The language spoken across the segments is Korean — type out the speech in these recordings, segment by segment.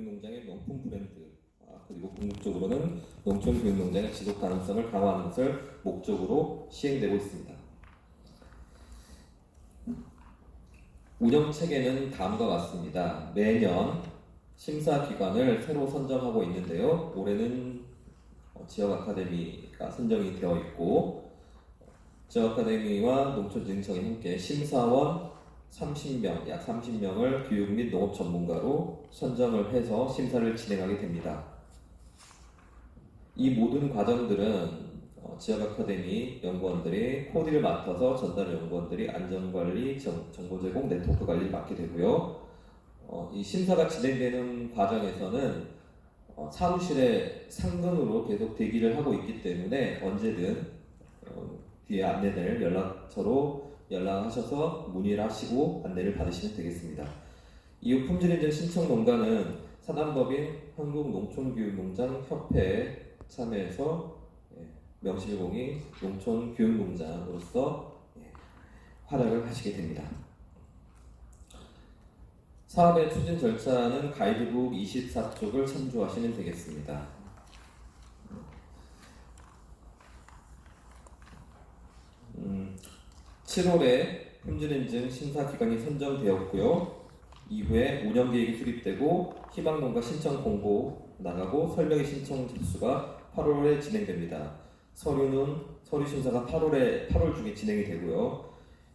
농장의 명품 브랜드, 그리고 궁극적으로는 농촌교육농장의 지속 가능성을 강화하는 것을 목적으로 시행되고 있습니다. 운영 체계는 다음과 같습니다. 매년 심사기관을 새로 선정하고 있는데요. 올해는 지역 아카데미가 선정이 되어 있고, 지역 아카데미와 농촌진흥청이 함께 심사원 30명, 약 30명을 교육 및 농업 전문가로 선정을 해서 심사를 진행하게 됩니다. 이 모든 과정들은 지역 아카데미 연구원들이 코디를 맡아서 전달 연구원들이 안전관리, 정보 제공, 네트워크 관리를 맡게 되고요. 이 심사가 진행되는 과정에서는 사무실에 상근으로 계속 대기를 하고 있기 때문에 언제든 뒤에 안내될 연락처로 연락하셔서 문의를 하시고 안내를 받으시면 되겠습니다. 이후 품질인증 신청 농가는 사단법인 한국농촌교육농장협회에 참여해서 명실공히 농촌교육농장으로서 활약을 하시게 됩니다. 사업의 추진 절차는 가이드북 24쪽을 참조하시면 되겠습니다. 7월에 품질인증 심사기관이 선정되었고요. 이후에 운영계획이 수립되고 희망농가 신청 공고 나가고 설명회 신청 접수가 8월에 진행됩니다. 서류 심사가 8월 중에 진행이 되고요.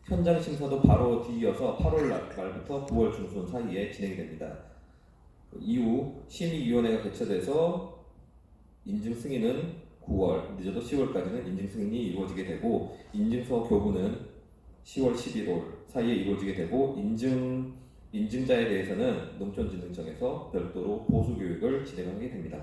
현장 심사도 바로 뒤이어서 8월 말부터 9월 중순 사이에 진행이 됩니다. 이후 심의위원회가 개최돼서 인증 승인은 9월, 늦어도 10월까지는 인증 승인이 이루어지게 되고, 인증서 교부는 10월, 11월 사이에 이루어지게 되고, 인증자에 대해서는 농촌진흥청에서 별도로 보수 교육을 진행하게 됩니다.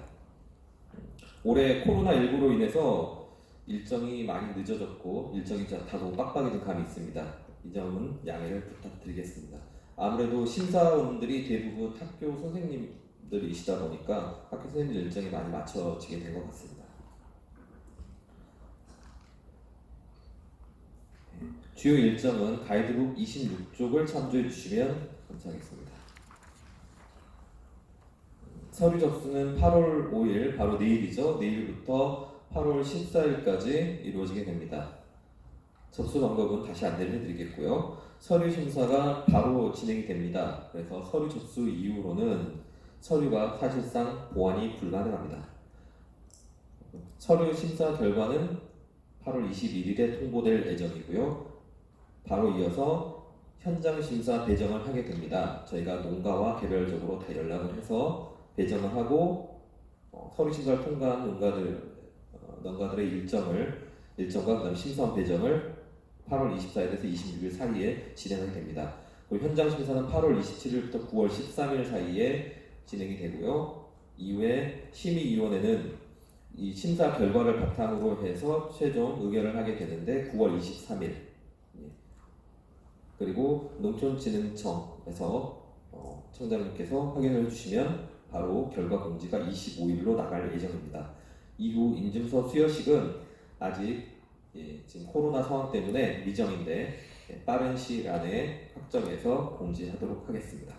올해 코로나19로 인해서 일정이 많이 늦어졌고 일정이 다소 빡빡해진 감이 있습니다. 이 점은 양해를 부탁드리겠습니다. 아무래도 심사원들이 대부분 학교 선생님들이시다 보니까 학교 선생님들 일정이 많이 맞춰지게 된 것 같습니다. 주요 일정은 가이드북 26쪽을 참조해 주시면 감사하겠습니다. 서류 접수는 8월 5일, 바로 내일이죠. 내일부터 8월 14일까지 이루어지게 됩니다. 접수 방법은 다시 안내를 해드리겠고요. 서류 심사가 바로 진행이 됩니다. 그래서 서류 접수 이후로는 서류가 사실상 보완이 불가능합니다. 서류 심사 결과는 8월 21일에 통보될 예정이고요. 바로 이어서 현장 심사 배정을 하게 됩니다. 저희가 농가와 개별적으로 다 연락을 해서 배정을 하고 서류 심사를 통과한 농가들의 일정과 그다음 심사원 배정을 8월 24일에서 26일 사이에 진행하게 됩니다. 그리고 현장 심사는 8월 27일부터 9월 13일 사이에 진행이 되고요. 이후에 심의위원회는 이 심사 결과를 바탕으로 해서 최종 의결을 하게 되는데 9월 23일, 그리고 농촌진흥청에서 청장님께서 확인을 해주시면 바로 결과 공지가 25일로 나갈 예정입니다. 이후 인증서 수여식은 아직 지금 코로나 상황 때문에 미정인데 빠른 시일 안에 확정해서 공지하도록 하겠습니다.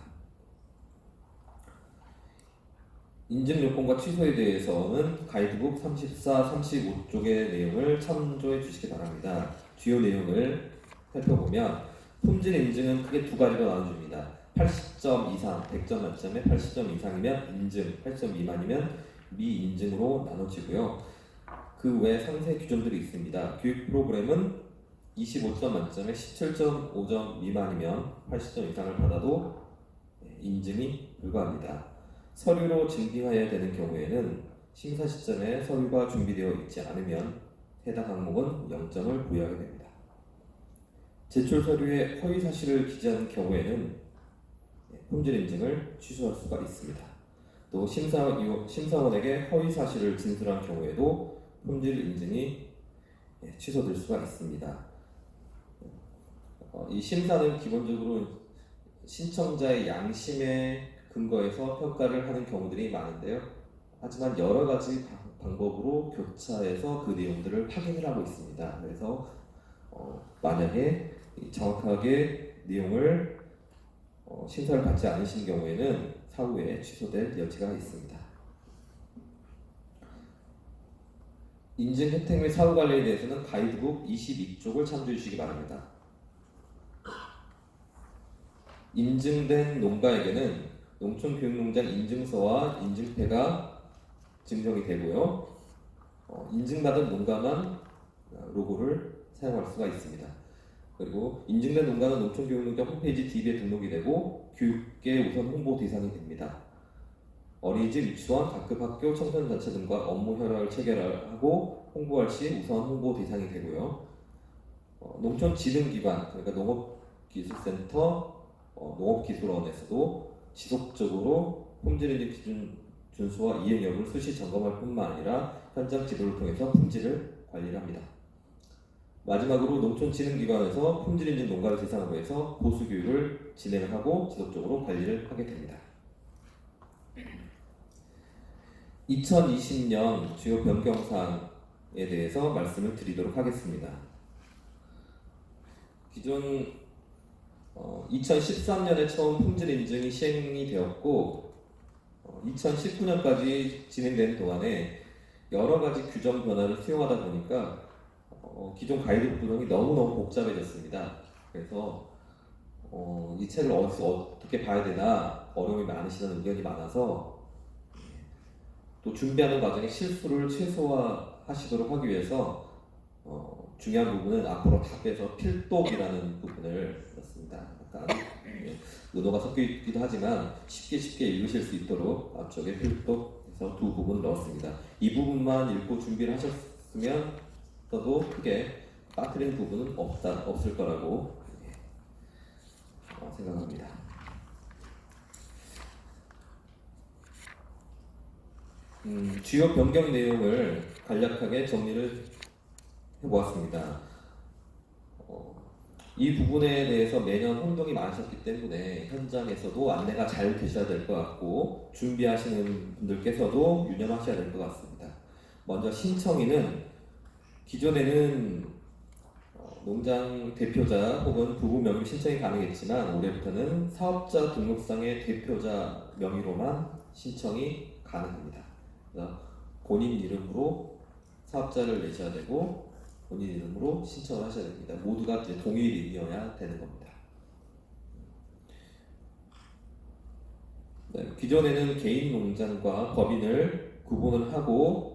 인증 요건과 취소에 대해서는 가이드북 34, 35쪽의 내용을 참조해 주시기 바랍니다. 주요 내용을 살펴보면 품질 인증은 크게 두 가지로 나눠줍니다. 80점 이상, 100점 만점에 80점 이상이면 인증, 80점 미만이면 미인증으로 나눠지고요. 그 외 상세 규정들이 있습니다. 교육 프로그램은 25점 만점에 17.5점 미만이면 80점 이상을 받아도 인증이 불가합니다. 서류로 증빙해야 되는 경우에는 심사 시점에 서류가 준비되어 있지 않으면 해당 항목은 0점을 부여하게 됩니다. 제출 서류에 허위 사실을 기재한 경우에는 품질 인증을 취소할 수가 있습니다. 또 심사원에게 허위 사실을 진술한 경우에도 품질 인증이 취소될 수가 있습니다. 이 심사는 기본적으로 신청자의 양심에 근거해서 평가를 하는 경우들이 많은데요. 하지만 여러 가지 방법으로 교차해서 그 내용들을 확인을 하고 있습니다. 그래서 만약에 정확하게 내용을 심사를 받지 않으신 경우에는 사후에 취소될 여지가 있습니다. 인증 혜택 및 사후 관리에 대해서는 가이드북 22쪽을 참조해 주시기 바랍니다. 인증된 농가에게는 농촌교육농장 인증서와 인증패가 증정이 되고요. 인증받은 농가만 로고를 사용할 수가 있습니다. 그리고 인증된 농가는 농촌교육농장 홈페이지 DB에 등록이 되고 교육계 우선 홍보 대상이 됩니다. 어린이집, 유치원, 각급 학교, 청소년단체 등과 업무 협약을 체결하고 홍보할 시 우선 홍보 대상이 되고요. 농촌지능기관, 그러니까 농업기술센터, 농업기술원에서도 지속적으로 품질인증 기준 준수와 이행 여부를 수시 점검할 뿐만 아니라 현장 지도를 통해서 품질을 관리를 합니다. 마지막으로 농촌지능기관에서 품질인증 농가를 대상으로 해서 보수교육을 진행하고 지속적으로 관리를 하게 됩니다. 2020년 주요 변경사항에 대해서 말씀을 드리도록 하겠습니다. 기존 2013년에 처음 품질 인증이 시행이 되었고 2019년까지 진행되는 동안에 여러 가지 규정 변화를 수용하다 보니까 기존 가이드북 구성이 너무너무 복잡해졌습니다. 그래서 이 책을 어떻게 봐야 되나 어려움이 많으시다는 의견이 많아서 또 준비하는 과정에 실수를 최소화하시도록 하기 위해서 중요한 부분은 앞으로 다 빼서 필독이라는 부분을 넣습니다. 약간 은어가 섞여 있기도 하지만 쉽게 읽으실 수 있도록 앞쪽에 필독에서 두 부분을 넣었습니다. 이 부분만 읽고 준비를 하셨으면 도 크게 빠뜨리는 부분은 없을 거라고 생각합니다. 주요 변경 내용을 간략하게 정리를 해보았습니다. 이 부분에 대해서 매년 혼동이 많으셨기 때문에 현장에서도 안내가 잘 되셔야 될 것 같고 준비하시는 분들께서도 유념하셔야 될 것 같습니다. 먼저 신청인은 기존에는 농장 대표자 혹은 부부 명의 신청이 가능했지만 올해부터는 사업자 등록상의 대표자 명의로만 신청이 가능합니다. 그래서 본인 이름으로 사업자를 내셔야 되고 본인 이름으로 신청을 하셔야 됩니다. 모두가 이제 동일인이어야 되는 겁니다. 네, 기존에는 개인 농장과 법인을 구분을 하고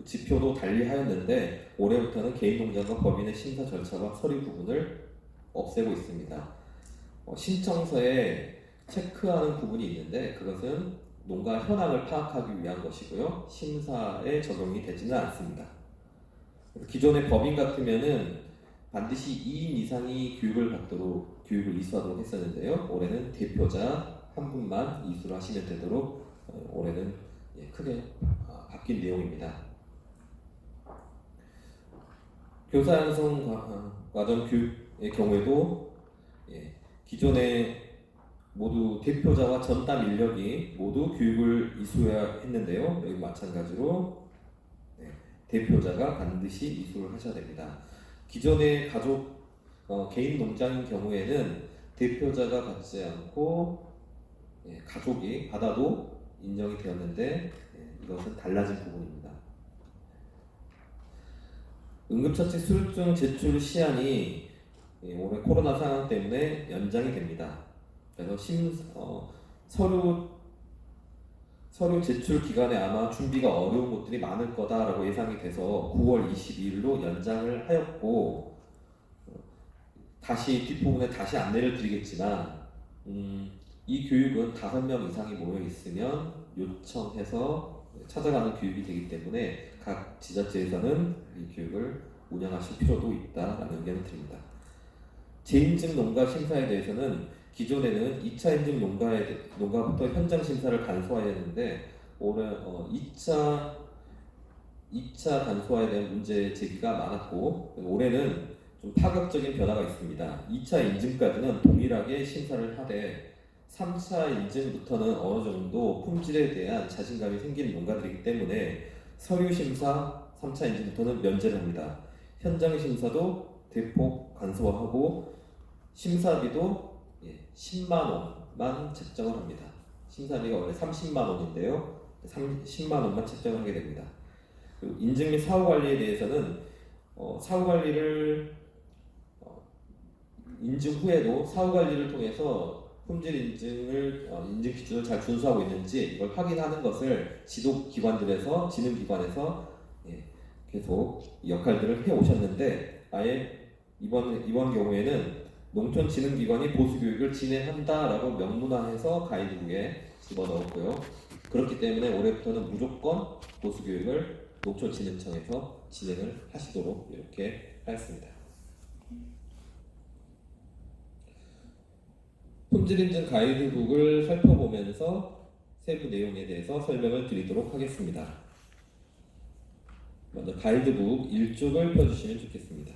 지표도 달리하였는데 올해부터는 개인 농장과 법인의 심사 절차와 서류 부분을 없애고 있습니다. 신청서에 체크하는 부분이 있는데 그것은 농가 현황을 파악하기 위한 것이고요. 심사에 적용이 되지는 않습니다. 기존의 법인 같으면은 반드시 2인 이상이 교육을 받도록 교육을 이수하도록 했었는데요. 올해는 대표자 한 분만 이수를 하시면 되도록 올해는 크게 바뀐 내용입니다. 교사 양성 과정 교육의 경우에도 기존에 모두 대표자와 전담 인력이 모두 교육을 이수해야 했는데요. 여기 마찬가지로 대표자가 반드시 이수를 하셔야 됩니다. 기존의 개인 농장인 경우에는 대표자가 받지 않고 가족이 받아도 인정이 되었는데 이것은 달라진 부분입니다. 응급처치 수료증 제출 시한이 올해 코로나 상황 때문에 연장이 됩니다. 그래서 서류 제출 기간에 아마 준비가 어려운 곳들이 많을 거다라고 예상이 돼서 9월 22일로 연장을 하였고 다시 뒷부분에 다시 안내를 드리겠지만 이 교육은 5명 이상이 모여 있으면 요청해서 찾아가는 교육이 되기 때문에 각 지자체에서는 이 교육을 운영하실 필요도 있다라는 의견을 드립니다. 재인증 농가 심사에 대해서는 기존에는 2차 인증 농가부터 현장 심사를 간소화해야 했는데 올해 2차 간소화에 대한 문제 제기가 많았고 올해는 좀 파격적인 변화가 있습니다. 2차 인증까지는 동일하게 심사를 하되 3차 인증부터는 어느 정도 품질에 대한 자신감이 생기는 농가들이기 때문에 서류 심사 3차 인증부터는 면제를 합니다. 현장 심사도 대폭 간소화하고 심사비도 10만 원만 책정을 합니다. 심사비가 원래 30만 원인데요. 10만 원만 책정을 하게 됩니다. 그리고 인증 및 사후 관리에 대해서는 사후 관리를 인증 후에도 사후 관리를 통해서 품질 인증을 인증 기준을 잘 준수하고 있는지 이걸 확인하는 것을 지도 기관들에서 지능 기관에서 계속 역할들을 해 오셨는데 아예 이번 경우에는 농촌진흥기관이 보수교육을 진행한다라고 명문화해서 가이드북에 집어넣었고요. 그렇기 때문에 올해부터는 무조건 보수교육을 농촌진흥청에서 진행을 하시도록 이렇게 하였습니다. 품질인증 가이드북을 살펴보면서 세부 내용에 대해서 설명을 드리도록 하겠습니다. 먼저 가이드북 1쪽을 펴주시면 좋겠습니다.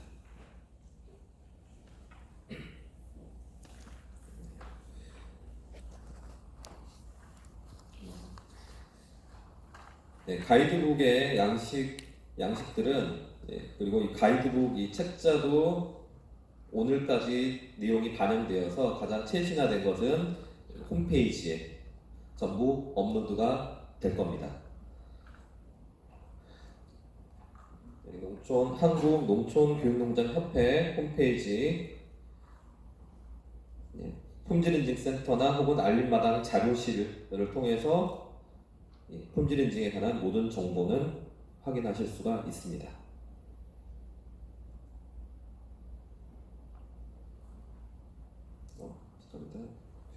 가이드북의 양식들은 그리고 이 가이드북 이 책자도 오늘까지 내용이 반영되어서 가장 최신화된 것은 홈페이지에 전부 업로드가 될 겁니다. 한국 농촌교육농장협회 홈페이지 품질인증센터나 혹은 알림마당 자료실을 통해서 품질인증에 관한 모든 정보는 확인하실 수가 있습니다. 죄송합니다.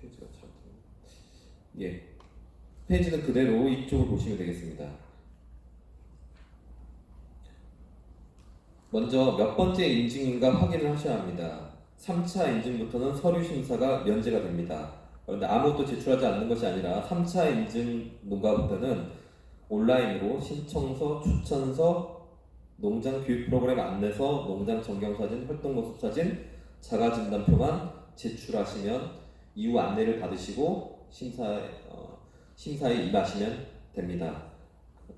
페이지가 잘못됐네요. 페이지는 그대로 이쪽을 보시면 되겠습니다. 먼저 몇 번째 인증인가 확인을 하셔야 합니다. 3차 인증부터는 서류 심사가 면제가 됩니다. 그런데 아무것도 제출하지 않는 것이 아니라 3차 인증 농가부터는 온라인으로 신청서, 추천서, 농장 교육 프로그램 안내서, 농장 전경사진, 활동 모습 사진, 자가 진단표만 제출하시면 이후 안내를 받으시고 심사에 임하시면 됩니다.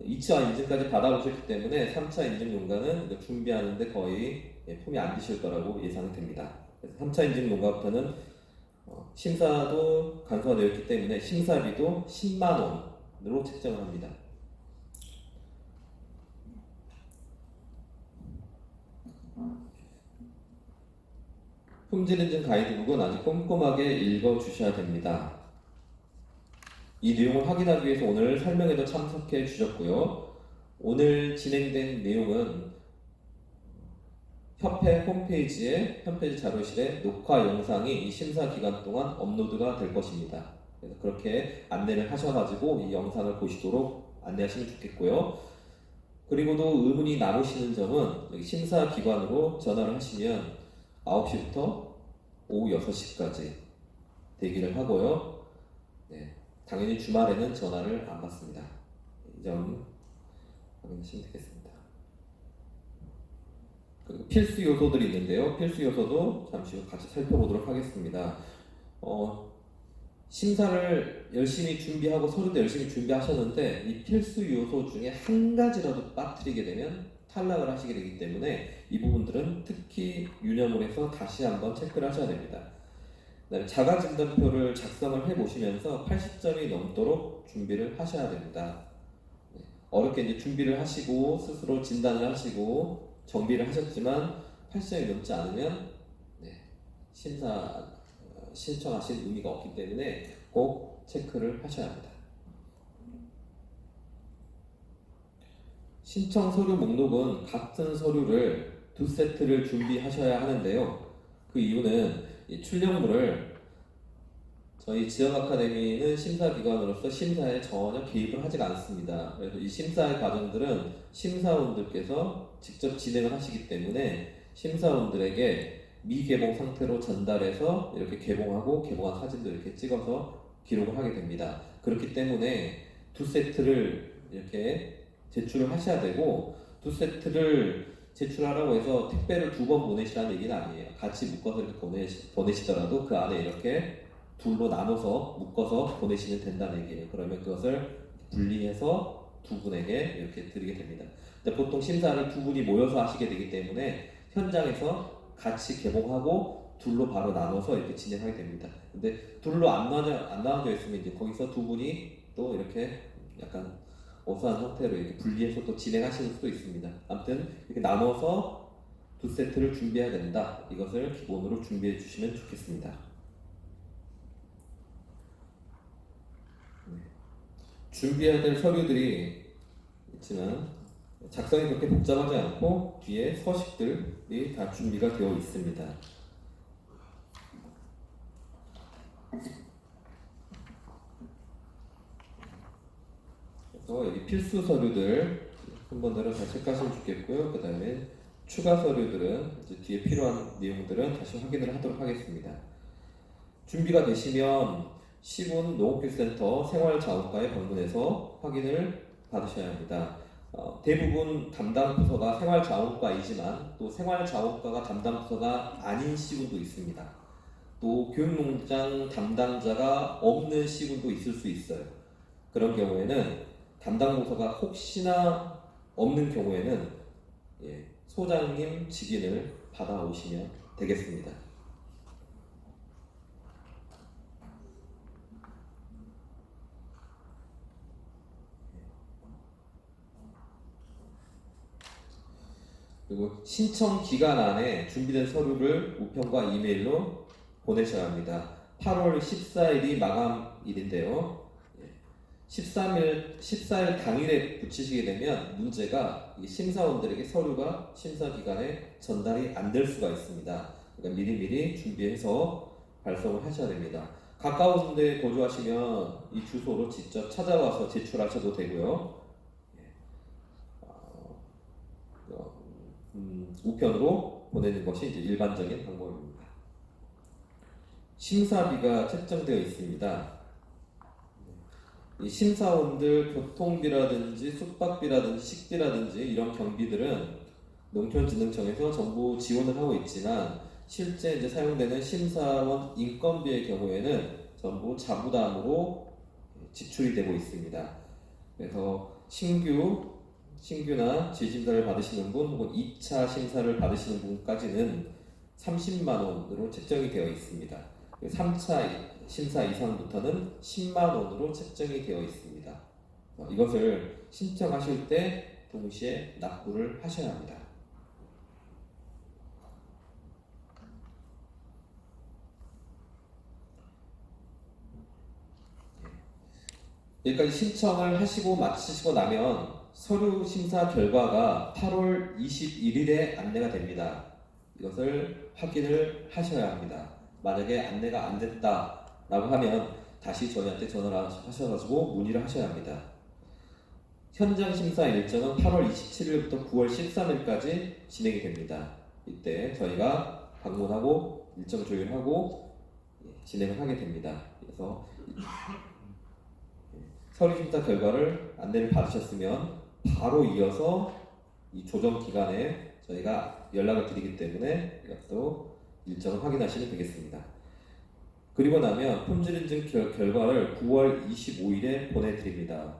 2차 인증까지 받아보셨기 때문에 3차 인증 농가는 준비하는데 거의 품이 안 드실 거라고 예상됩니다. 그래서 3차 인증 농가부터는 심사도 간소화되었기 때문에 심사비도 10만 원으로 책정을 합니다. 품질인증 가이드북은 아주 꼼꼼하게 읽어주셔야 됩니다. 이 내용을 확인하기 위해서 오늘 설명에도 참석해 주셨고요. 오늘 진행된 내용은 협회 홈페이지에 홈페이지 자료실에 녹화 영상이 이 심사 기간 동안 업로드가 될 것입니다. 그래서 그렇게 안내를 하셔가지고 이 영상을 보시도록 안내하시면 좋겠고요. 그리고도 의문이 남으시는 점은 여기 심사 기관으로 전화를 하시면 9시부터 오후 6시까지 대기를 하고요. 당연히 주말에는 전화를 안 받습니다. 이 점 확인하시면 되겠습니다. 그리고 필수 요소들이 있는데요. 필수 요소도 잠시 후 같이 살펴보도록 하겠습니다. 심사를 열심히 준비하고 서류도 열심히 준비하셨는데 이 필수 요소 중에 한 가지라도 빠뜨리게 되면 탈락을 하시게 되기 때문에 이 부분들은 특히 유념을 해서 다시 한번 체크를 하셔야 됩니다. 자가진단표를 작성을 해보시면서 80점이 넘도록 준비를 하셔야 됩니다. 어렵게 이제 준비를 하시고 스스로 진단을 하시고 정비를 하셨지만 80점이 넘지 않으면 심사 신청하신 의미가 없기 때문에 꼭 체크를 하셔야 합니다. 신청 서류 목록은 같은 서류를 2세트를 준비하셔야 하는데요. 그 이유는 이 출력물을 저희 지역 아카데미는 심사기관으로서 심사에 전혀 개입을 하지 않습니다. 그래서 이 심사의 과정들은 심사원들께서 직접 진행을 하시기 때문에 심사원들에게 미개봉 상태로 전달해서 이렇게 개봉하고 개봉한 사진도 이렇게 찍어서 기록을 하게 됩니다. 그렇기 때문에 2세트를 이렇게 제출을 하셔야 되고 2세트를 제출하라고 해서 택배를 2번 보내시라는 얘기는 아니에요. 같이 묶어서 이렇게 보내시더라도 그 안에 이렇게 둘로 나눠서 묶어서 보내시면 된다는 얘기예요. 그러면 그것을 분리해서 2분에게 이렇게 드리게 됩니다. 근데 보통 심사를 2분이 모여서 하시게 되기 때문에 현장에서 같이 개봉하고 둘로 바로 나눠서 이렇게 진행하게 됩니다. 근데 둘로 안 나눠져 있으면 이제 거기서 두 분이 또 이렇게 약간 어수한 형태로 이렇게 분리해서 또 진행하시는 수도 있습니다. 아무튼 이렇게 나눠서 두 세트를 준비해야 된다. 이것을 기본으로 준비해 주시면 좋겠습니다. 준비해야 될 서류들이 있지만 작성이 그렇게 복잡하지 않고 뒤에 서식들이 다 준비가 되어 있습니다. 그래서 여기 필수 서류들 한 번대로 다 체크하시면 좋겠고요. 그 다음에 추가 서류들은 이제 뒤에 필요한 내용들은 다시 확인을 하도록 하겠습니다. 준비가 되시면 시군 농업기술센터 생활자원과에 방문해서 확인을 받으셔야 합니다. 대부분 담당 부서가 생활자원과이지만 또 생활자원과가 담당 부서가 아닌 시군도 있습니다. 또 교육농장 담당자가 없는 시군도 있을 수 있어요. 그런 경우에는 담당 부서가 혹시나 없는 경우에는 소장님 직인을 받아오시면 되겠습니다. 그리고 신청 기간 안에 준비된 서류를 우편과 이메일로 보내셔야 합니다. 8월 14일이 마감일인데요. 14일 당일에 붙이시게 되면 문제가 심사원들에게 서류가 심사 기간에 전달이 안 될 수가 있습니다. 그러니까 미리미리 준비해서 발송을 하셔야 됩니다. 가까운 데 거주하시면 이 주소로 직접 찾아와서 제출하셔도 되고요. 우편으로 보내는 것이 이제 일반적인 방법입니다. 심사비가 책정되어 있습니다. 이 심사원들 교통비라든지 숙박비라든지 식비라든지 이런 경비들은 농촌진흥청에서 정부 지원을 하고 있지만 실제 이제 사용되는 심사원 인건비의 경우에는 전부 자부담으로 지출이 되고 있습니다. 그래서 신규나 재심사를 받으시는 분 혹은 2차 심사를 받으시는 분까지는 30만 원으로 책정이 되어 있습니다. 3차 심사 이상부터는 10만 원으로 책정이 되어 있습니다. 이것을 신청하실 때 동시에 납부를 하셔야 합니다. 여기까지 신청을 하시고 마치시고 나면 서류 심사 결과가 8월 21일에 안내가 됩니다. 이것을 확인을 하셔야 합니다. 만약에 안내가 안 됐다라고 하면 다시 저희한테 전화를 하셔가지고 문의를 하셔야 합니다. 현장 심사 일정은 8월 27일부터 9월 13일까지 진행이 됩니다. 이때 저희가 방문하고 일정 조율하고 진행을 하게 됩니다. 그래서 서류 심사 결과를 안내를 받으셨으면 바로 이어서 이 조정 기간에 저희가 연락을 드리기 때문에 이것도 일정을 확인하시면 되겠습니다. 그리고 나면 품질 인증 결과를 9월 25일에 보내드립니다.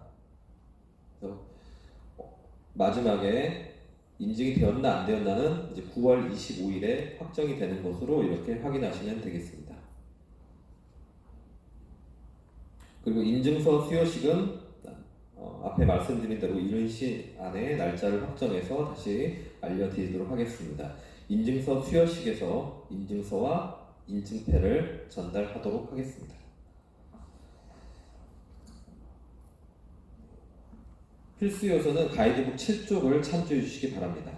그래서 마지막에 인증이 되었나 안 되었나는 이제 9월 25일에 확정이 되는 것으로 이렇게 확인하시면 되겠습니다. 그리고 인증서 수여식은 앞에 말씀드린 대로 이른 시 안에 날짜를 확정해서 다시 알려드리도록 하겠습니다. 인증서 수여식에서 인증서와 인증패를 전달하도록 하겠습니다. 필수 요소는 가이드북 7쪽을 참조해 주시기 바랍니다.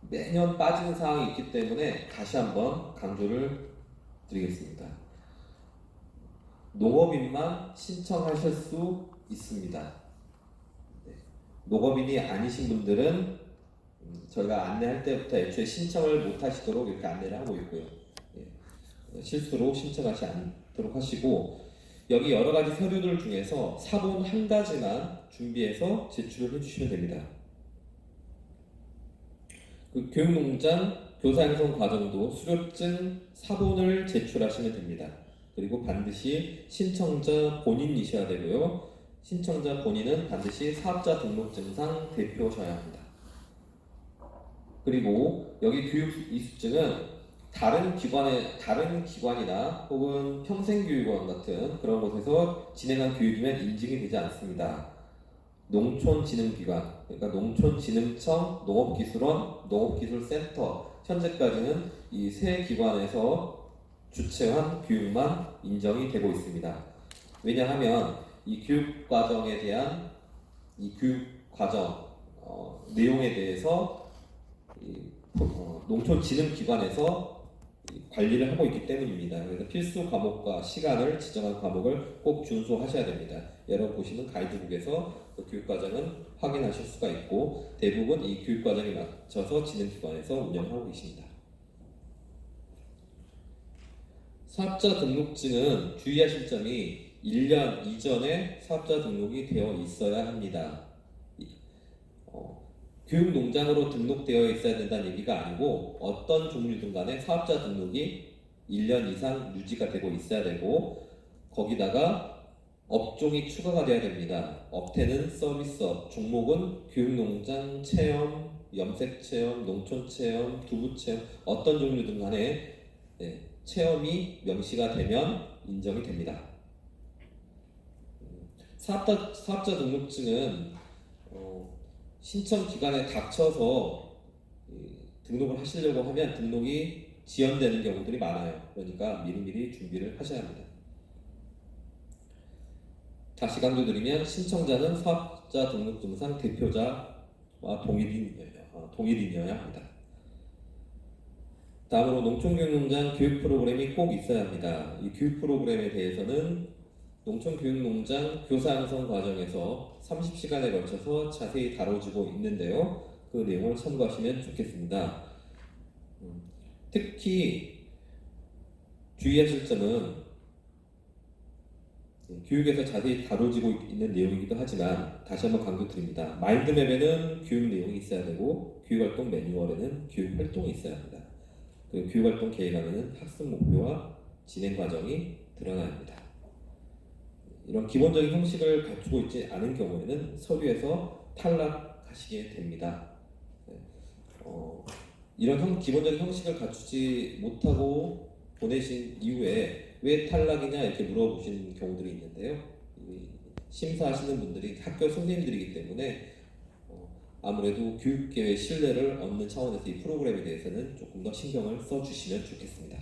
매년 빠지는 사항이 있기 때문에 다시 한번 강조를 드리겠습니다. 농업인만 신청하실 수 있습니다. 농업인이 아니신 분들은 저희가 안내할 때부터 애초에 신청을 못 하시도록 이렇게 안내를 하고 있고요. 실수로 신청하지 않도록 하시고, 여기 여러 가지 서류들 중에서 사본 한 가지만 준비해서 제출을 해주시면 됩니다. 그 교육농장 교사양성 과정도 수료증 사본을 제출하시면 됩니다. 그리고 반드시 신청자 본인이셔야 되고요. 신청자 본인은 반드시 사업자 등록증상 대표셔야 합니다. 그리고 여기 교육 이수증은 다른 기관이나 혹은 평생교육원 같은 그런 곳에서 진행한 교육이면 인증이 되지 않습니다. 농촌진흥기관, 그러니까 농촌진흥청, 농업기술원, 농업기술센터, 현재까지는 이 세 기관에서 주최한 교육만 인정이 되고 있습니다. 왜냐하면 이 교육과정에 대한 이 교육과정 내용에 대해서 농촌진흥기관에서 관리를 하고 있기 때문입니다. 그래서 필수 과목과 시간을 지정한 과목을 꼭 준수하셔야 됩니다. 여러분 보시는 가이드북에서 그 교육과정은 확인하실 수가 있고 대부분 이 교육과정에 맞춰서 진흥기관에서 운영하고 계십니다. 사업자 등록증은 주의하실 점이 1년 이전에 사업자 등록이 되어 있어야 합니다. 교육농장으로 등록되어 있어야 된다는 얘기가 아니고 어떤 종류든 간에 사업자 등록이 1년 이상 유지가 되고 있어야 되고 거기다가 업종이 추가가 돼야 됩니다. 업태는 서비스업, 종목은 교육농장 체험, 염색체험, 농촌체험, 두부체험 어떤 종류든 간에 체험이 명시가 되면 인정이 됩니다. 사업자 등록증은 신청 기간에 닥쳐서 등록을 하시려고 하면 등록이 지연되는 경우들이 많아요. 그러니까 미리미리 준비를 하셔야 합니다. 다시 강조드리면 신청자는 사업자 등록증상 대표자와 동일인이어야 합니다. 다음으로 농촌교육농장 교육 프로그램이 꼭 있어야 합니다. 이 교육 프로그램에 대해서는 농촌교육농장 교사 양성 과정에서 30시간에 걸쳐서 자세히 다뤄지고 있는데요. 그 내용을 참고하시면 좋겠습니다. 특히 주의하실 점은 교육에서 자세히 다뤄지고 있는 내용이기도 하지만 다시 한번 강조드립니다. 마인드맵에는 교육 내용이 있어야 되고 교육활동 매뉴얼에는 교육활동이 있어야 합니다. 그리고 교육활동 계획안에는 학습 목표와 진행 과정이 드러나야 합니다. 이런 기본적인 형식을 갖추고 있지 않은 경우에는 서류에서 탈락하시게 됩니다. 이런 기본적인 형식을 갖추지 못하고 보내신 이후에 왜 탈락이냐 이렇게 물어보시는 경우들이 있는데요. 심사하시는 분들이 학교 선생님들이기 때문에 아무래도 교육계의 신뢰를 얻는 차원에서 이 프로그램에 대해서는 조금 더 신경을 써주시면 좋겠습니다.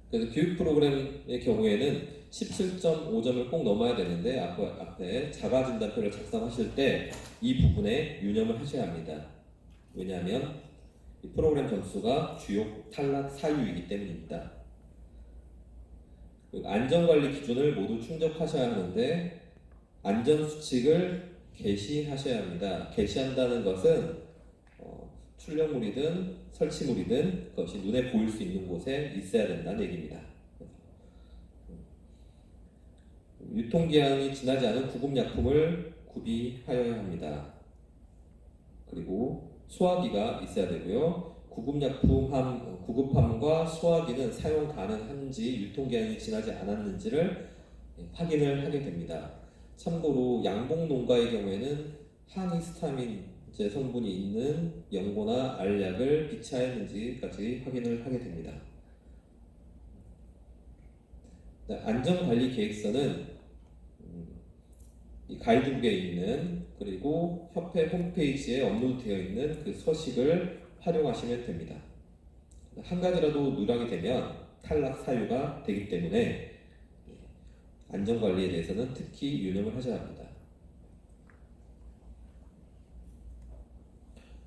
그래서 교육 프로그램의 경우에는 17.5점을 꼭 넘어야 되는데 앞에 자가진단표를 작성하실 때 이 부분에 유념을 하셔야 합니다. 왜냐하면 이 프로그램 점수가 주요 탈락 사유이기 때문입니다. 안전관리 기준을 모두 충족하셔야 하는데 안전수칙을 게시하셔야 합니다. 게시한다는 것은 출력물이든 설치물이든 그것이 눈에 보일 수 있는 곳에 있어야 된다는 얘기입니다. 유통기한이 지나지 않은 구급약품을 구비하여야 합니다. 그리고 소화기가 있어야 되고요. 구급함과 소화기는 사용 가능한지 유통기한이 지나지 않았는지를 확인을 하게 됩니다. 참고로 양봉농가의 경우에는 항히스타민제 성분이 있는 연고나 알약을 비치하였는지까지 확인을 하게 됩니다. 안전관리 계획서는 이 가이드북에 있는 그리고 협회 홈페이지에 업로드되어 있는 그 서식을 활용하시면 됩니다. 한 가지라도 누락이 되면 탈락 사유가 되기 때문에 안전관리에 대해서는 특히 유념을 하셔야 합니다.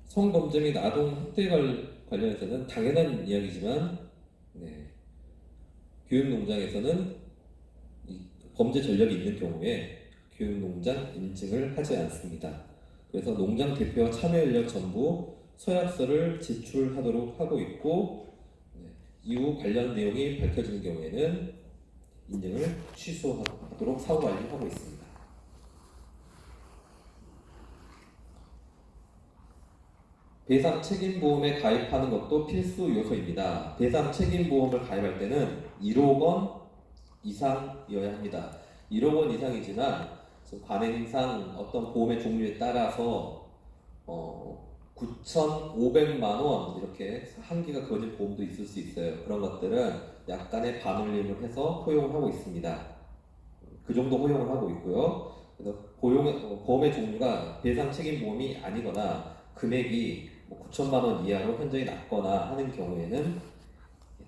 성범죄 및 아동학대 관련해서는 당연한 이야기지만 교육농장에서는 범죄 전력이 있는 경우에 교육농장 인증을 하지 않습니다. 그래서 농장 대표와 참여 인력 전부 서약서를 제출하도록 하고 있고 이후 관련 내용이 밝혀지는 경우에는 인증을 취소하도록 사후 관리하고 있습니다. 배상 책임보험에 가입하는 것도 필수 요소입니다. 배상 책임보험을 가입할 때는 1억 원 이상이어야 합니다. 1억 원 이상이지만 관행상 어떤 보험의 종류에 따라서 9,500만 원 이렇게 한기가 그어진 보험도 있을 수 있어요. 그런 것들은 약간의 반올림을 해서 허용을 하고 있습니다. 그 정도 허용을 하고 있고요. 그래서 보험의 종류가 배상 책임 보험이 아니거나 금액이 9천만 원 이하로 현저히 낮거나 하는 경우에는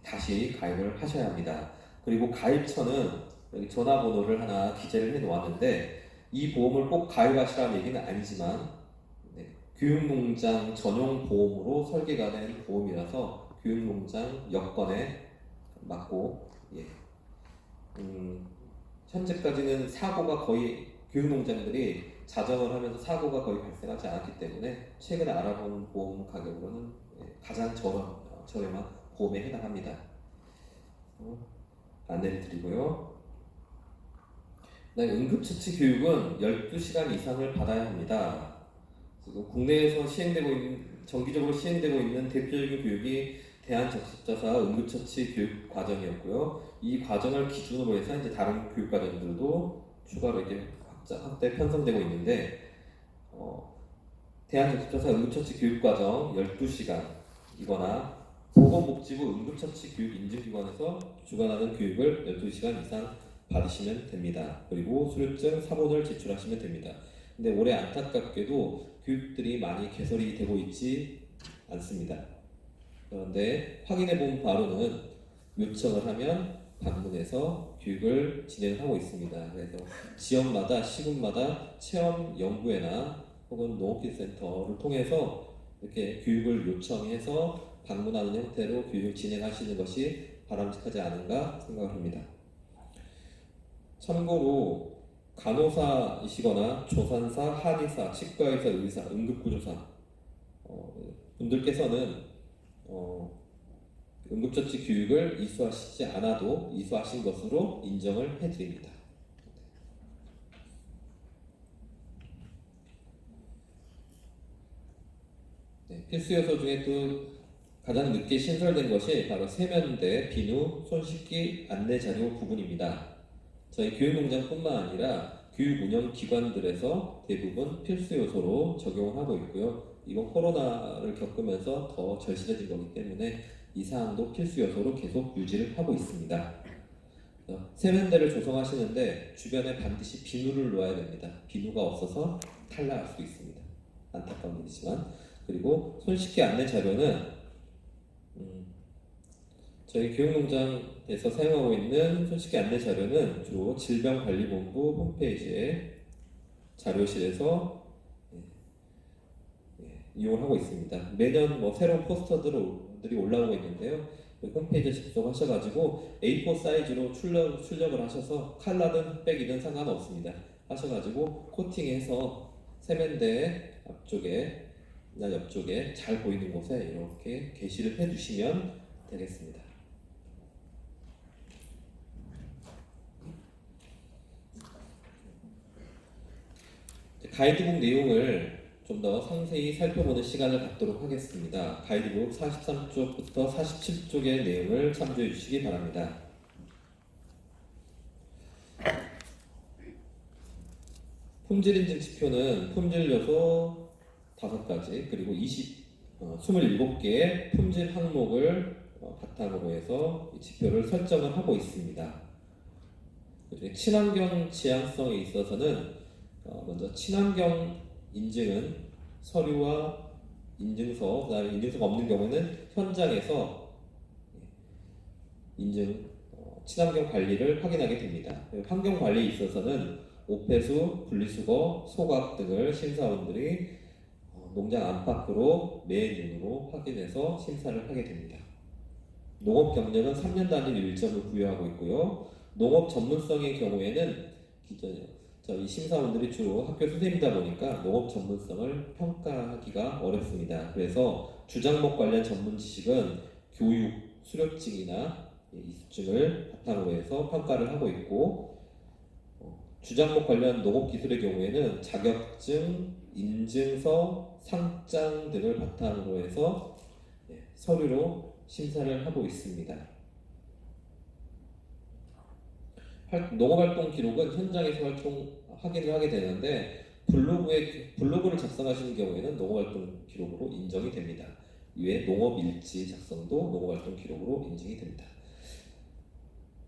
다시 가입을 하셔야 합니다. 그리고 가입처는 여기 전화번호를 하나 기재를 해 놓았는데 이 보험을 꼭 가입하시라는 얘기는 아니지만 교육농장 전용 보험으로 설계가 된 보험이라서 교육농장 여건에 맞고 현재까지는 사고가 거의 교육농장들이 자정을 하면서 사고가 거의 발생하지 않았기 때문에 최근에 알아본 보험 가격으로는 가장 저렴한 보험에 해당합니다. 안내를 드리고요. 응급처치 교육은 12시간 이상을 받아야 합니다. 지금 국내에서 정기적으로 시행되고 있는 대표적인 교육이 대한적십자사 응급처치 교육 과정이었고요. 이 과정을 기준으로 해서 이제 다른 교육 과정들도 추가로 이렇게 확대 편성되고 있는데 대한적십자사 응급처치 교육 과정 12시간이거나 보건복지부 응급처치 교육 인증기관에서 주관하는 교육을 12시간 이상 받으시면 됩니다. 그리고 수료증 사본을 제출하시면 됩니다. 근데 올해 안타깝게도 교육들이 많이 개설이 되고 있지 않습니다. 그런데 확인해 본 바로는 요청을 하면 방문해서 교육을 진행하고 있습니다. 그래서 지역마다 시군마다 체험 연구회나 혹은 농업기술센터를 통해서 이렇게 교육을 요청해서 방문하는 형태로 교육을 진행하시는 것이 바람직하지 않은가 생각을 합니다. 참고로 간호사이시거나 조산사, 한의사, 치과의사, 의사, 응급구조사 분들께서는 응급처치 교육을 이수하시지 않아도 이수하신 것으로 인정을 해드립니다. 필수 요소 중에 또 가장 늦게 신설된 것이 바로 세면대, 비누, 손 씻기 안내 자료 부분입니다. 저희 교육농장뿐만 아니라 교육 운영 기관들에서 대부분 필수 요소로 적용을 하고 있고요. 이번 코로나를 겪으면서 더 절실해진 거기 때문에 이 사항도 필수 요소로 계속 유지를 하고 있습니다. 세면대를 조성하시는데 주변에 반드시 비누를 놓아야 됩니다. 비누가 없어서 탈락할 수 있습니다. 안타까운 일이지만. 그리고 손 씻기 안내 자료는 저희 교육농장에서 사용하고 있는 손 씻기 안내 자료는 주로 질병관리본부 홈페이지에 자료실에서 이용을 하고 있습니다. 매년 새로운 포스터들이 올라오고 있는데요. 홈페이지에 접속하셔가지고 A4 사이즈로 출력을 하셔서 컬러든 흑백이든 상관없습니다. 하셔가지고 코팅해서 세면대 앞쪽에나 옆쪽에 잘 보이는 곳에 이렇게 게시를 해주시면 되겠습니다. 가이드북 내용을 좀 더 상세히 살펴보는 시간을 갖도록 하겠습니다. 가이드북 43쪽부터 47쪽의 내용을 참조해 주시기 바랍니다. 품질 인증 지표는 품질 요소 5가지 그리고 27개의 품질 항목을 바탕으로 해서 이 지표를 설정을 하고 있습니다. 친환경 지향성에 있어서는 먼저 친환경 인증은 서류와 인증서, 그다음에 인증서가 없는 경우는 현장에서 인증 친환경 관리를 확인하게 됩니다. 환경 관리에 있어서는 오폐수, 분리수거, 소각 등을 심사원들이 농장 안팎으로 매눈으로 확인해서 심사를 하게 됩니다. 농업 경력은 3년 단위 일정을 부여하고 있고요. 농업 전문성의 경우에는 저희 심사원들이 주로 학교 선생님이다 보니까 농업 전문성을 평가하기가 어렵습니다. 그래서 주작목 관련 전문 지식은 교육 수료증이나 이수증을 바탕으로 해서 평가를 하고 있고 주작목 관련 농업 기술의 경우에는 자격증, 인증서, 상장 등을 바탕으로 해서 서류로 심사를 하고 있습니다. 농업활동 기록은 현장에서 확인을 하게 되는데 블로그를 작성하시는 경우에는 농업활동 기록으로 인정이 됩니다. 이외에 농업일지 작성도 농업활동 기록으로 인증이 됩니다.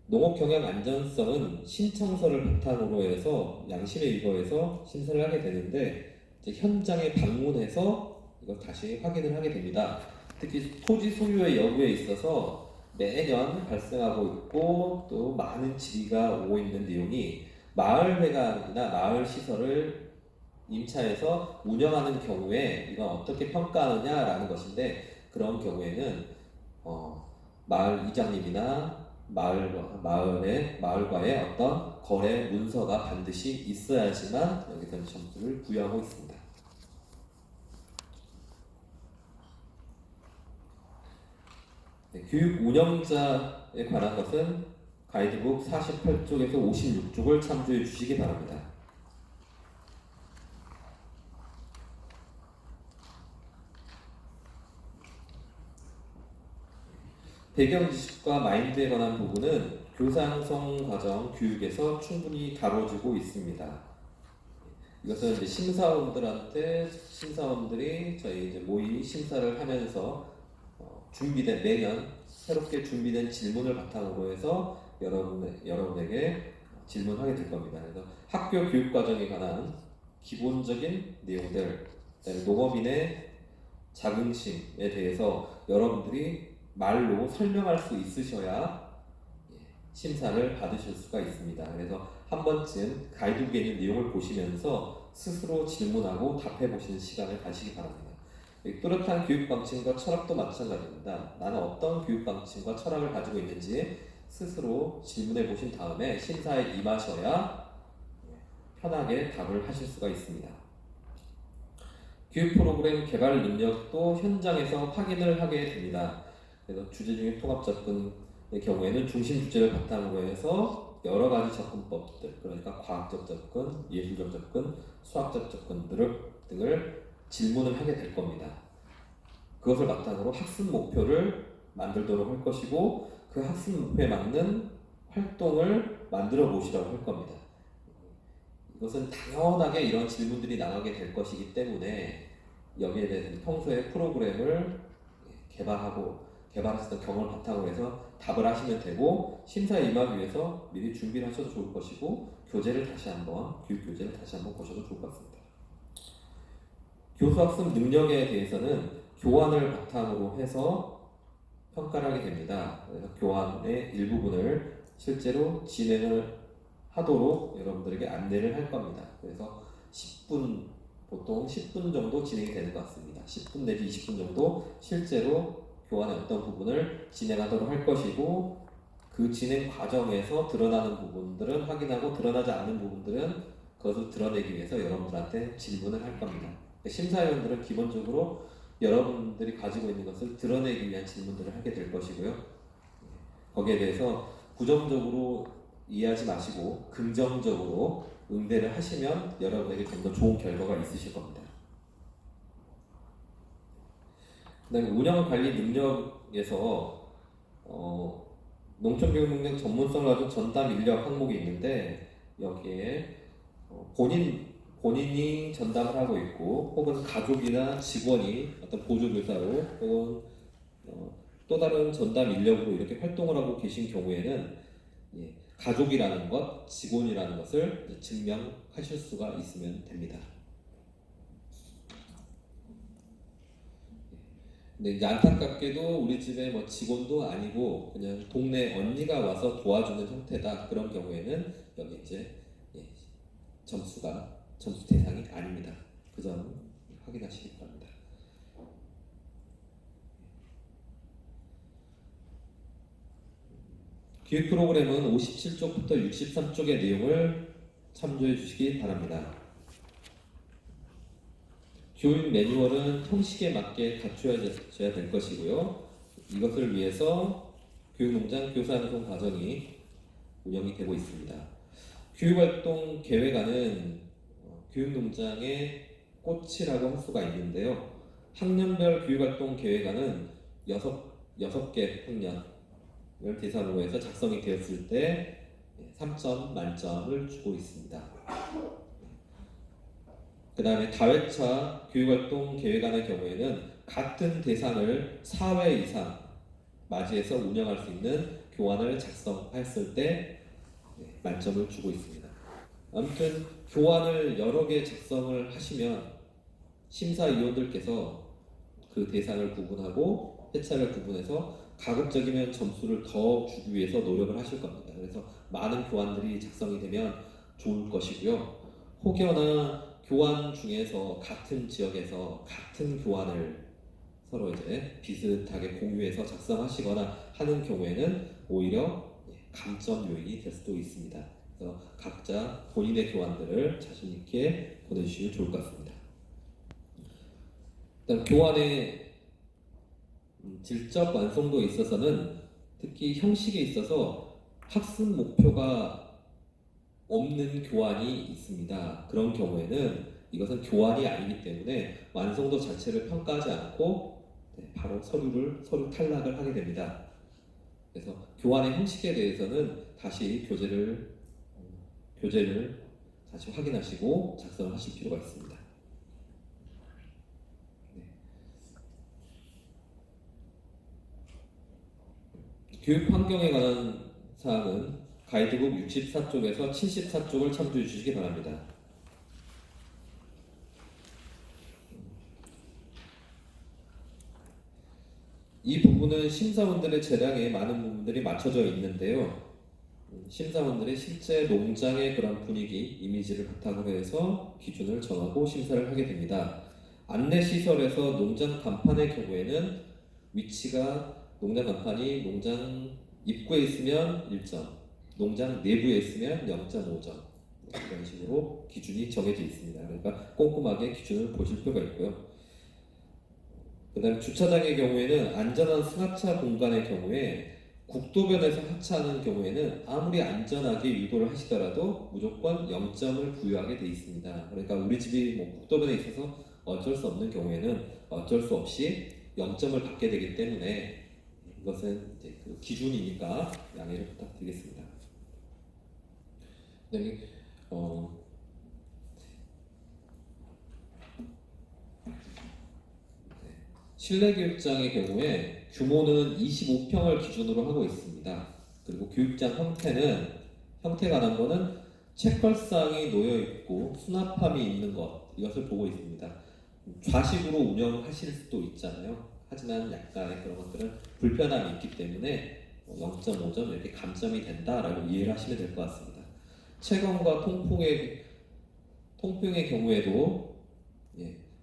농업 경영 안전성은 신청서를 바탕으로 해서 양심에 의거해서 심사를 하게 되는데 이제 현장에 방문해서 이걸 다시 확인을 하게 됩니다. 특히 토지 소유의 여부에 있어서 매년 발생하고 있고 또 많은 질의가 오고 있는 내용이 마을회관이나 마을 시설을 임차해서 운영하는 경우에 이건 어떻게 평가하느냐라는 것인데, 그런 경우에는 마을 이장님이나 마을과의 어떤 거래 문서가 반드시 있어야지만 여기서 점수를 부여하고 있습니다. 네, 교육 운영자에 관한 것은 가이드북 48쪽에서 56쪽을 참조해 주시기 바랍니다. 배경 지식과 마인드에 관한 부분은 교사 양성 과정 교육에서 충분히 다뤄지고 있습니다. 이것은 이제 심사원들이 저희 이제 모의 심사를 하면서 매년 새롭게 준비된 질문을 바탕으로 해서 여러분에게 질문하게 될 겁니다. 그래서 학교 교육 과정에 관한 기본적인 내용들, 농업인의 자긍심에 대해서 여러분들이 말로 설명할 수 있으셔야 심사를 받으실 수가 있습니다. 그래서 한 번쯤 가이드북에 있는 내용을 보시면서 스스로 질문하고 답해 보시는 시간을 가지시기 바랍니다. 뚜렷한 교육 방침과 철학도 마찬가지입니다. 나는 어떤 교육 방침과 철학을 가지고 있는지 스스로 질문해 보신 다음에 심사에 임하셔야 편하게 답을 하실 수가 있습니다. 교육 프로그램 개발 능력도 현장에서 확인을 하게 됩니다. 그래서 주제 중에 통합 접근의 경우에는 중심 주제를 바탕으로 해서 여러 가지 접근법들, 그러니까 과학적 접근, 예술적 접근, 수학적 등을 질문을 하게 될 겁니다. 그것을 바탕으로 학습 목표를 만들도록 할 것이고, 그 학습 목표에 맞는 활동을 만들어 보시라고 할 겁니다. 이것은 당연하게 이런 질문들이 나가게 될 것이기 때문에 여기에 대해서 평소에 프로그램을 개발했었던 경험을 바탕으로 해서 답을 하시면 되고, 심사에 임하기 위해서 미리 준비를 하셔도 좋을 것이고, 교육 교재를 다시 한번 보셔도 좋을 것 같습니다. 교수학습 능력에 대해서는 교환을 바탕으로 해서 평가를 하게 됩니다. 그래서 교환의 일부분을 실제로 진행을 하도록 여러분들에게 안내를 할 겁니다. 그래서 보통 10분 정도 진행이 되는 것 같습니다. 10분 내지 20분 정도 실제로 교환의 어떤 부분을 진행하도록 할 것이고, 그 진행 과정에서 드러나는 부분들은 확인하고 드러나지 않는 부분들은 그것을 드러내기 위해서 여러분들한테 질문을 할 겁니다. 심사위원들은 기본적으로 여러분들이 가지고 있는 것을 드러내기 위한 질문들을 하게 될 것이고요. 거기에 대해서 부정적으로 이해하지 마시고 긍정적으로 응대를 하시면 여러분에게 좀 더 좋은 결과가 있으실 겁니다. 그다음에 운영관리 능력에서 농촌교육 능력 전문성을 가진 전담 인력 항목이 있는데, 여기에 본인이 전담을 하고 있고, 혹은 가족이나 직원이 어떤 보조교사로 혹은 또 다른 전담 인력으로 이렇게 활동을 하고 계신 경우에는 가족이라는 것, 직원이라는 것을 증명하실 수가 있으면 됩니다. 근데 안타깝게도 우리 집에 직원도 아니고 그냥 동네 언니가 와서 도와주는 형태다, 그런 경우에는 여기 이제 점수 대상이 아닙니다. 그 점 확인하시기 바랍니다. 교육 프로그램은 57쪽부터 63쪽의 내용을 참조해 주시기 바랍니다. 교육 매뉴얼은 형식에 맞게 갖추어져야 될 것이고요. 이것을 위해서 교육농장 교사양성 과정이 운영이 되고 있습니다. 교육활동 계획안은 교육농장의 꽃이라고 할 수가 있는데요. 학년별 교육활동 계획안은 6개 학년을 대상으로 해서 작성이 되었을 때 3점 만점을 주고 있습니다. 그 다음에 다회차 교육활동 계획안의 경우에는 같은 대상을 4회 이상 맞이해서 운영할 수 있는 교환을 작성했을 때 만점을 주고 있습니다. 아무튼 교환을 여러 개 작성을 하시면 심사위원들께서 그 대상을 구분하고 회차를 구분해서 가급적이면 점수를 더 주기 위해서 노력을 하실 겁니다. 그래서 많은 교환들이 작성이 되면 좋을 것이고요. 혹여나 교환 중에서 같은 지역에서 같은 교환을 서로 이제 비슷하게 공유해서 작성하시거나 하는 경우에는 오히려 감점 요인이 될 수도 있습니다. 그래서 각자 본인의 교환들을 자신 있게 보내주시면 좋을 것 같습니다. 일단 교환의 질적 완성도에 있어서는 특히 형식에 있어서 학습 목표가 없는 교환이 있습니다. 그런 경우에는 이것은 교환이 아니기 때문에 완성도 자체를 평가하지 않고 바로 서류 탈락을 하게 됩니다. 그래서 교환의 형식에 대해서는 다시 교재를 다시 확인하시고 작성하실 필요가 있습니다. 교육 환경에 관한 사항은 가이드북 64쪽에서 74쪽을 참조해 주시기 바랍니다. 이 부분은 심사원들의 재량에 많은 부분들이 맞춰져 있는데요. 심사원들의 실제 농장의 그런 분위기, 이미지를 바탕으로 해서 기준을 정하고 심사를 하게 됩니다. 안내시설에서 농장 간판의 경우에는 위치가 농장 간판이 농장 입구에 있으면 1점, 농장 내부에 있으면 0.5점 이런 식으로 기준이 정해져 있습니다. 그러니까 꼼꼼하게 기준을 보실 필요가 있고요. 그 다음에 주차장의 경우에는 안전한 승하차 공간의 경우에 국도변에서 하차하는 경우에는 아무리 안전하게 유도를 하시더라도 무조건 0점을 부여하게 돼 있습니다. 그러니까 우리 집이 국도변에 있어서 어쩔 수 없는 경우에는 어쩔 수 없이 0점을 받게 되기 때문에 이것은 이제 그 기준이니까 양해를 부탁드리겠습니다. 그다음에 실내교육장의 경우에 규모는 25평을 기준으로 하고 있습니다. 그리고 교육장 형태가 난 거는 책걸상이 놓여 있고 수납함이 있는 것 이것을 보고 있습니다. 좌식으로 운영하실 수도 있잖아요. 하지만 약간의 그런 것들은 불편함이 있기 때문에 0.5점 이렇게 감점이 된다라고 이해를 하시면 될 것 같습니다. 채광과 통풍의 경우에도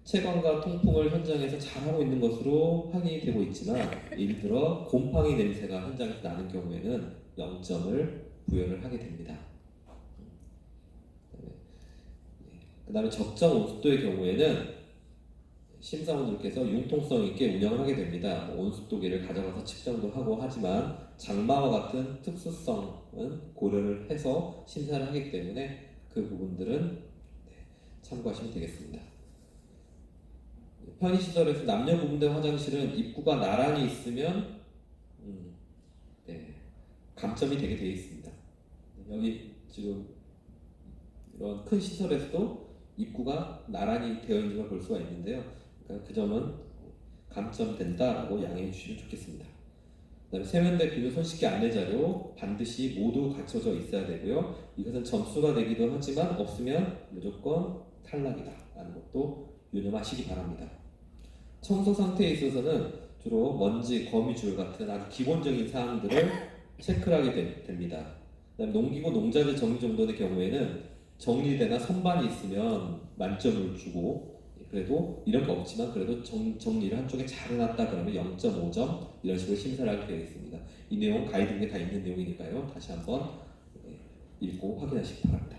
채광과 통풍을 현장에서 잘하고 있는 것으로 확인이 되고 있지만 예를 들어 곰팡이 냄새가 현장에서 나는 경우에는 0점을 부여를 하게 됩니다. 그 다음에 적정 온습도의 경우에는 심사원들께서 융통성 있게 운영을 하게 됩니다. 온습도계를 가져가서 측정도 하고 하지만 장마와 같은 특수성은 고려를 해서 심사를 하기 때문에 그 부분들은 참고하시면 되겠습니다. 편의시설에서 남녀 구분된 화장실은 입구가 나란히 있으면 감점이 되게 되어 있습니다. 여기 지금 이런 큰 시설에서도 입구가 나란히 되어 있는 걸 볼 수가 있는데요. 그러니까 그 점은 감점된다라고 양해해 주시면 좋겠습니다. 그다음에 세면대 비누 손씻기 안내 자료 반드시 모두 갖춰져 있어야 되고요. 이것은 점수가 되기도 하지만 없으면 무조건 탈락이다라는 것도 유념하시기 바랍니다. 청소 상태에 있어서는 주로 먼지, 거미줄 같은 아주 기본적인 사항들을 체크를 하게 됩니다. 그다음에 농기구, 농자재 정리 정돈의 경우에는 정리대나 선반이 있으면 만점을 주고 그래도 이런 거 없지만 그래도 정리를 한쪽에 잘 해놨다 그러면 0.5점 이런 식으로 심사를 하게 되어 있습니다. 이 내용 가이드북에 다 있는 내용이니까요. 다시 한번 읽고 확인하시기 바랍니다.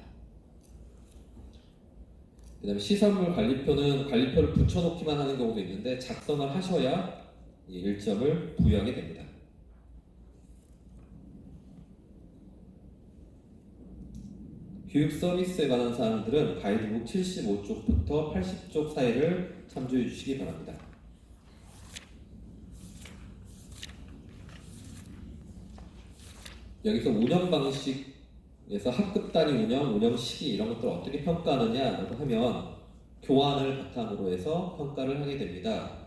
그 다음에 시설물 관리표는 관리표를 붙여놓기만 하는 경우도 있는데 작성을 하셔야 1점을 부여하게 됩니다. 교육 서비스에 관한 사항들은 가이드북 75쪽부터 80쪽 사이를 참조해 주시기 바랍니다. 여기서 운영 방식에서 학급 단위 운영 시기 이런 것들을 어떻게 평가하느냐라고 하면 교환을 바탕으로 해서 평가를 하게 됩니다.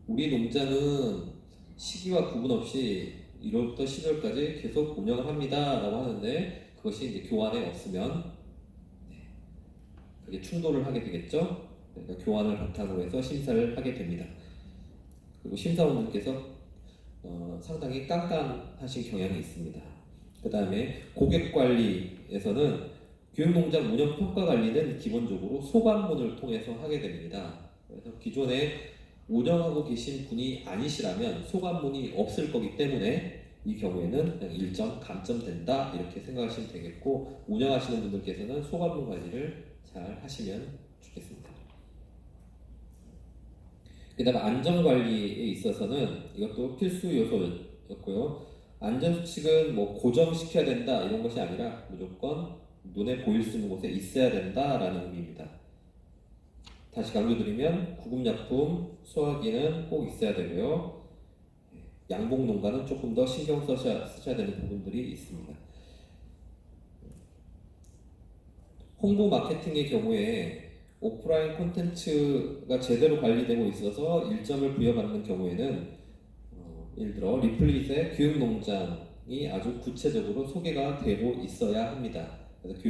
우리 농장은 시기와 구분 없이 1월부터 12월까지 계속 운영을 합니다 라고 하는데, 그것이 이제 교환에 없으면 그게 충돌을 하게 되겠죠. 그러니까 교환을 바탕으로 해서 심사를 하게 됩니다. 그리고 심사원들께서 상당히 깐깐하신 경향이 있습니다. 그 다음에 고객 관리에서는 교육농장 운영 평가 관리는 기본적으로 소관문을 통해서 하게 됩니다. 그래서 기존에 운영하고 계신 분이 아니시라면 소관문이 없을 거기 때문에 이 경우에는 그냥 1점 감점된다 이렇게 생각하시면 되겠고, 운영하시는 분들께서는 소관문 관리를 잘 하시면 좋겠습니다. 그 다음에 안전관리에 있어서는 이것도 필수 요소였고요. 안전수칙은 뭐 고정시켜야 된다 이런 것이 아니라 무조건 눈에 보일 수 있는 곳에 있어야 된다라는 의미입니다. 다시 강조드리면 구급약품, 소화기는 꼭 있어야 되고요. 양봉 농가는 조금 더 신경 쓰셔야 되는 부분들이 있습니다. 홍보 마케팅의 경우에 오프라인 콘텐츠가 제대로 관리되고 있어서 1점을 부여받는 경우에는 예를 들어 리플릿의 교육농장이 아주 구체적으로 소개가 되고 있어야 합니다. 그래서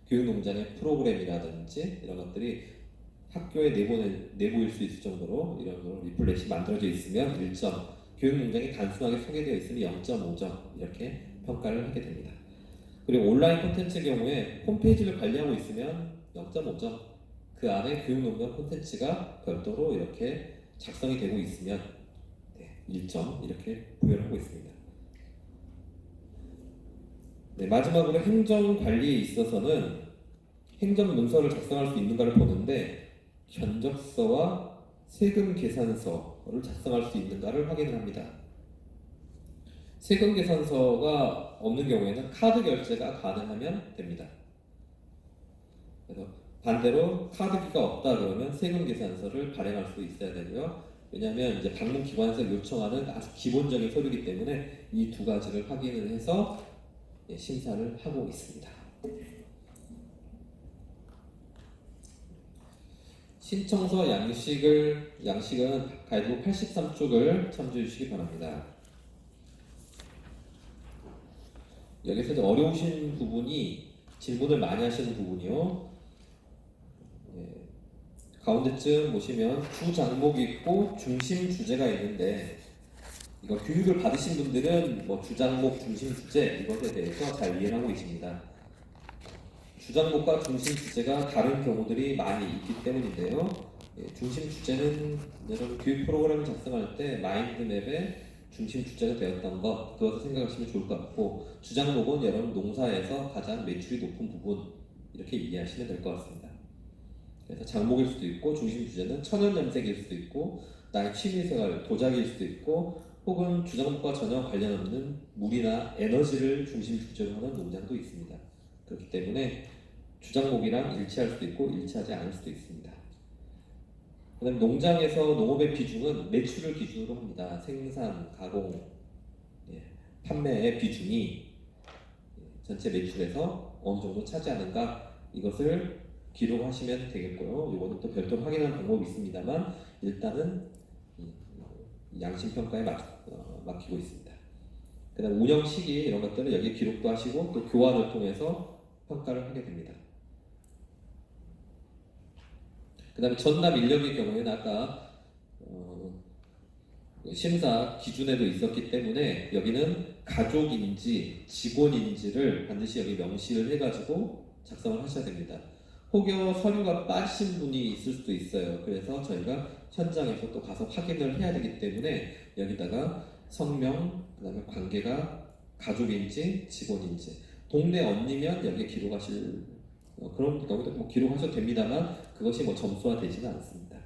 교육농장의 프로그램이라든지 이런 것들이 학교에 내보일 수 있을 정도로 이런 거 리플렛이 만들어져 있으면 1점, 교육농장이 단순하게 소개되어 있으면 0.5점 이렇게 평가를 하게 됩니다. 그리고 온라인 콘텐츠의 경우에 홈페이지를 관리하고 있으면 0.5점, 그 안에 교육농장 콘텐츠가 별도로 이렇게 작성이 되고 있으면 1점 이렇게 부여를 하고 있습니다. 네, 마지막으로 행정관리에 있어서는 행정문서를 작성할 수 있는가를 보는데, 견적서와 세금 계산서를 작성할 수 있는가를 확인을 합니다. 세금 계산서가 없는 경우에는 카드 결제가 가능하면 됩니다. 그래서 반대로 카드기가 없다 그러면 세금 계산서를 발행할 수 있어야 되고요. 왜냐하면 이제 방문기관에서 요청하는 아주 기본적인 서류이기 때문에 이 두 가지를 확인을 해서 심사를 하고 있습니다. 신청서 양식은 가이드북 83쪽을 참조해 주시기 바랍니다. 여기서 이제 어려우신 부분이 질문을 많이 하시는 부분이요. 가운데쯤 보시면 주장목이 있고 중심 주제가 있는데, 이거 교육을 받으신 분들은 뭐 주장목, 중심 주제 이것에 대해서 잘 이해하고 계십니다. 주장목과 중심 주제가 다른 경우들이 많이 있기 때문인데요. 중심 주제는 여러분 교육 프로그램을 작성할 때 마인드맵에 중심 주제가 되었던 것, 그것을 생각하시면 좋을 것 같고, 주장목은 여러분 농사에서 가장 매출이 높은 부분 이렇게 이해하시면 될 것 같습니다. 그래서 장목일 수도 있고, 중심 주제는 천연염색일 수도 있고, 나의 취미생활, 도자기일 수도 있고, 혹은 주장목과 전혀 관련 없는 물이나 에너지를 중심 주제로 하는 농장도 있습니다. 그렇기 때문에 주장목이랑 일치할 수도 있고 일치하지 않을 수도 있습니다. 그 다음에 농장에서 농업의 비중은 매출을 기준으로 합니다. 생산, 가공, 판매의 비중이 전체 매출에서 어느 정도 차지하는가, 이것을 기록하시면 되겠고요. 이거는 또 별도로 확인하는 방법이 있습니다만 일단은 양심평가에 맡기고 있습니다. 그 다음 운영 시기 이런 것들은 여기 기록도 하시고 또 교환을 통해서 평가를 하게 됩니다. 그 다음에 전납 인력의 경우에는 아까 심사 기준에도 있었기 때문에 여기는 가족인지 직원인지를 반드시 여기 명시를 해가지고 작성을 하셔야 됩니다. 혹여 서류가 빠진 분이 있을 수도 있어요. 그래서 저희가 현장에서 또 가서 확인을 해야 되기 때문에 여기다가 성명, 그 다음에 관계가 가족인지 직원인지, 동네 언니면 여기에 기록하실 그럼 여기도 뭐 기록하셔도 됩니다만 그것이 뭐 점수화 되지는 않습니다.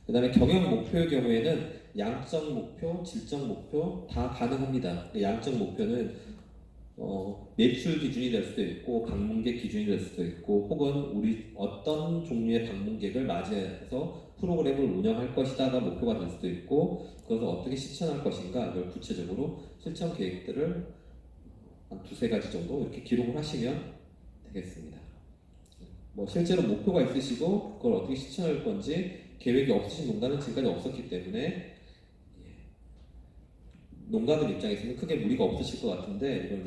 그 다음에 경영 목표의 경우에는 양적 목표, 질적 목표 다 가능합니다. 양적 목표는 매출 기준이 될 수도 있고 방문객 기준이 될 수도 있고, 혹은 우리 어떤 종류의 방문객을 맞이해서 프로그램을 운영할 것이다가 목표가 될 수도 있고, 그것을 어떻게 실천할 것인가 이걸 구체적으로 실천 계획들을 한 두세 가지 정도 이렇게 기록을 하시면 되겠습니다. 뭐 실제로 목표가 있으시고 그걸 어떻게 실천할 건지 계획이 없으신 농가는 지금까지 없었기 때문에 농가들 입장에서는 크게 무리가 없으실 것 같은데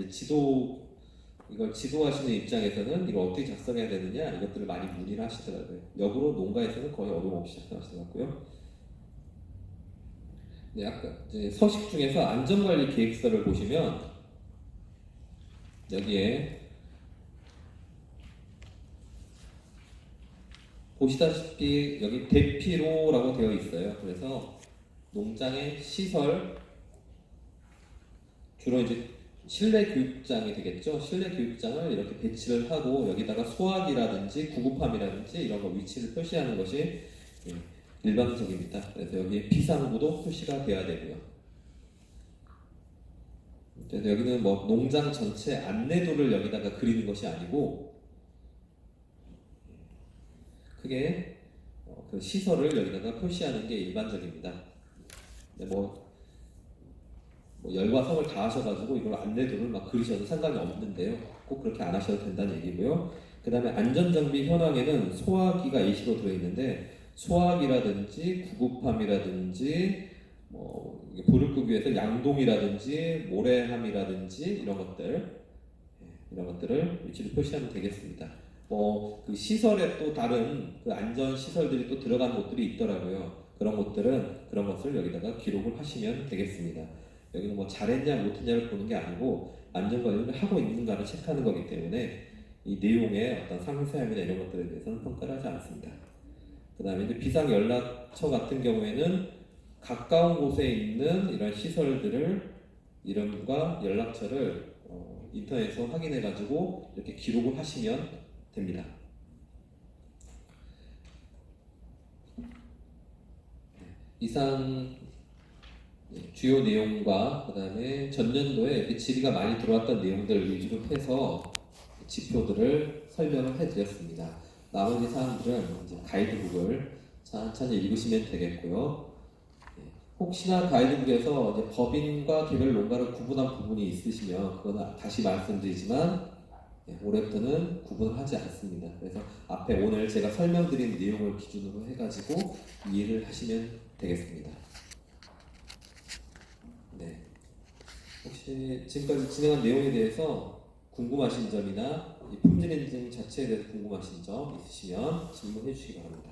이걸 지도하시는 입장에서는 이걸 어떻게 작성해야 되느냐 이것들을 많이 문의를 하시더라고요. 역으로 농가에서는 거의 어려움 없이 작성하시는 것 같고요. 네, 아까 이제 서식 중에서 안전관리 계획서를 보시면 여기에 보시다시피 여기 대피로라고 되어 있어요. 그래서 농장의 시설 주로 이제 실내 교육장이 되겠죠. 실내 교육장을 이렇게 배치를 하고 여기다가 소화기라든지 구급함이라든지 이런 거 위치를 표시하는 것이 예, 일반적입니다. 그래서 여기에 비상구도 표시가 돼야 되고요. 그래서 여기는 뭐 농장 전체 안내도를 여기다가 그리는 것이 아니고 크게 그 시설을 여기다가 표시하는 게 일반적입니다. 네, 뭐 열과 성을 다 하셔가지고 이걸 안내도를 막 그리셔도 상관이 없는데요. 꼭 그렇게 안 하셔도 된다는 얘기고요. 그 다음에 안전장비 현황에는 소화기가 예시로 들어있는데 소화기라든지 구급함이라든지 뭐 불을 끄기 위해서 양동이라든지 모래함이라든지 이런 것들을 위치를 표시하면 되겠습니다. 그 시설에 또 다른 그 안전 시설들이 또 들어간 곳들이 있더라고요. 그런 것을 여기다가 기록을 하시면 되겠습니다. 여기는 뭐 잘했냐 못했냐를 보는 게 아니고 안전관리를 하고 있는가를 체크하는 거기 때문에 이 내용의 어떤 상세함이나 이런 것들에 대해서는 평가를 하지 않습니다. 그 다음에 이제 비상연락처 같은 경우에는 가까운 곳에 있는 이런 시설들을 이름과 연락처를 인터넷에서 확인해 가지고 이렇게 기록을 하시면 됩니다. 이상 주요 내용과 그 다음에 전년도에 이렇게 질의가 많이 들어왔던 내용들을 위주로 해서 지표들을 설명을 해드렸습니다. 나머지 사항들은 이제 가이드북을 천천히 읽으시면 되겠고요. 혹시나 가이드북에서 이제 법인과 개별 농가를 구분한 부분이 있으시면 그거는 다시 말씀드리지만 올해부터는 구분을 하지 않습니다. 그래서 앞에 오늘 제가 설명드린 내용을 기준으로 해가지고 이해를 하시면 되겠습니다. 네. 혹시 지금까지 진행한 내용에 대해서 궁금하신 점이나 이 품질 인증 자체에 대해서 궁금하신 점 있으시면 질문해 주시기 바랍니다.